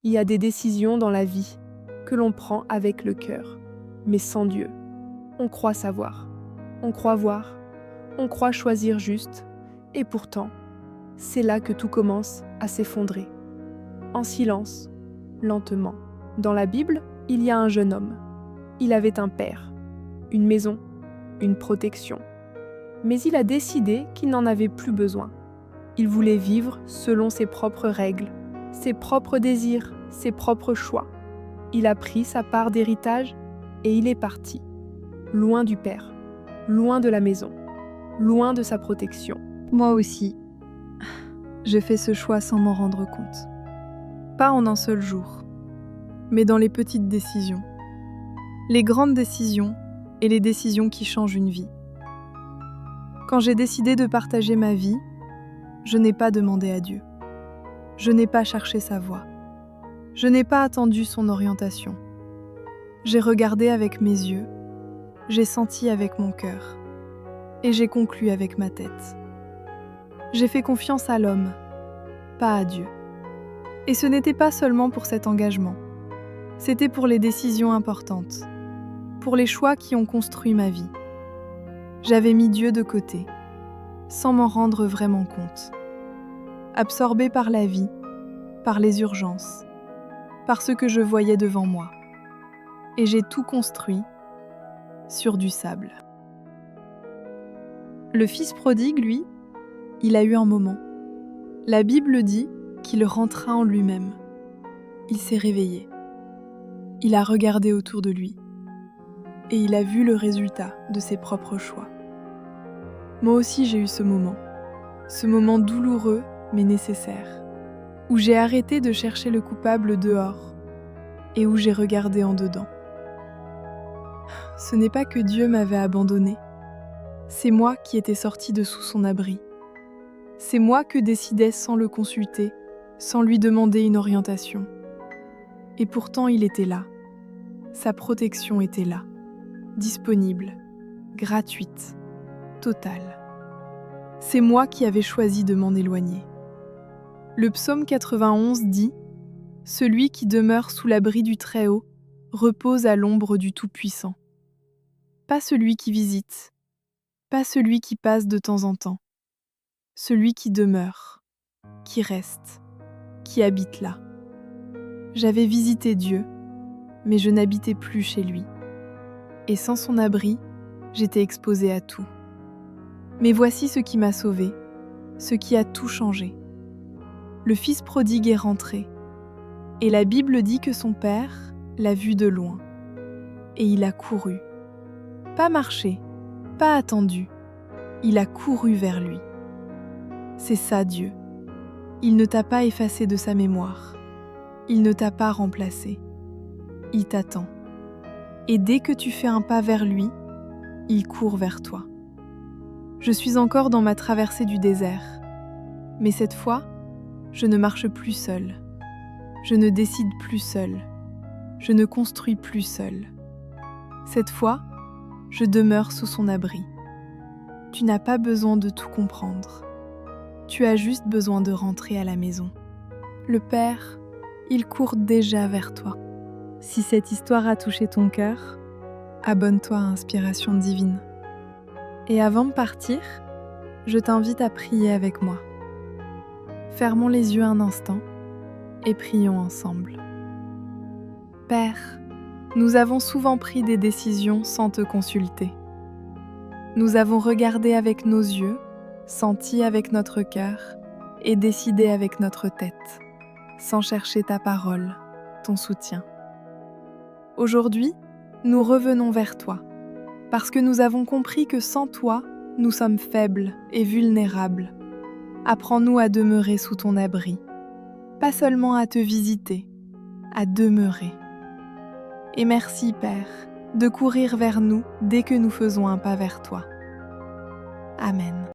Il y a des décisions dans la vie que l'on prend avec le cœur, mais sans Dieu. On croit savoir, on croit voir, on croit choisir juste, et pourtant, c'est là que tout commence à s'effondrer. En silence, lentement. Dans la Bible, il y a un jeune homme. Il avait un père, une maison, une protection. Mais il a décidé qu'il n'en avait plus besoin. Il voulait vivre selon ses propres règles, ses propres désirs, ses propres choix. Il a pris sa part d'héritage et il est parti, loin du père, loin de la maison, loin de sa protection. Moi aussi, j'ai fait ce choix sans m'en rendre compte. Pas en un seul jour, mais dans les petites décisions. Les grandes décisions et les décisions qui changent une vie. Quand j'ai décidé de partager ma vie, je n'ai pas demandé à Dieu. Je n'ai pas cherché sa voix. Je n'ai pas attendu son orientation. J'ai regardé avec mes yeux, j'ai senti avec mon cœur, et j'ai conclu avec ma tête. J'ai fait confiance à l'homme, pas à Dieu. Et ce n'était pas seulement pour cet engagement, c'était pour les décisions importantes, pour les choix qui ont construit ma vie. J'avais mis Dieu de côté, sans m'en rendre vraiment compte. Absorbée par la vie, par les urgences, par ce que je voyais devant moi. Et j'ai tout construit sur du sable. Le fils prodigue, lui, il a eu un moment. La Bible dit qu'il rentra en lui-même. Il s'est réveillé. Il a regardé autour de lui. Et il a vu le résultat de ses propres choix. Moi aussi j'ai eu ce moment douloureux mais nécessaire, où j'ai arrêté de chercher le coupable dehors et où j'ai regardé en dedans. Ce n'est pas que Dieu m'avait abandonné, c'est moi qui étais sortie de sous son abri. C'est moi que décidais sans le consulter, sans lui demander une orientation. Et pourtant il était là, sa protection était là, disponible, gratuite, totale. C'est moi qui avais choisi de m'en éloigner. Le psaume 91 dit « Celui qui demeure sous l'abri du Très-Haut repose à l'ombre du Tout-Puissant. » Pas celui qui visite, pas celui qui passe de temps en temps. Celui qui demeure, qui reste, qui habite là. J'avais visité Dieu, mais je n'habitais plus chez lui. Et sans son abri, j'étais exposée à tout. Mais voici ce qui m'a sauvée, ce qui a tout changé. Le fils prodigue est rentré, et la Bible dit que son père l'a vu de loin. Et il a couru. Pas marché, pas attendu, il a couru vers lui. C'est ça Dieu. Il ne t'a pas effacé de sa mémoire. Il ne t'a pas remplacé. Il t'attend. Et dès que tu fais un pas vers lui, il court vers toi. Je suis encore dans ma traversée du désert. Mais cette fois, je ne marche plus seule. Je ne décide plus seule. Je ne construis plus seule. Cette fois, je demeure sous son abri. Tu n'as pas besoin de tout comprendre. Tu as juste besoin de rentrer à la maison. Le Père, il court déjà vers toi. Si cette histoire a touché ton cœur, abonne-toi à Inspiration Divine. Et avant de partir, je t'invite à prier avec moi. Fermons les yeux un instant et prions ensemble. Père, nous avons souvent pris des décisions sans te consulter. Nous avons regardé avec nos yeux, senti avec notre cœur et décidé avec notre tête, sans chercher ta parole, ton soutien. Aujourd'hui, nous revenons vers toi, parce que nous avons compris que sans toi, nous sommes faibles et vulnérables. Apprends-nous à demeurer sous ton abri, pas seulement à te visiter, à demeurer. Et merci, Père, de courir vers nous dès que nous faisons un pas vers toi. Amen.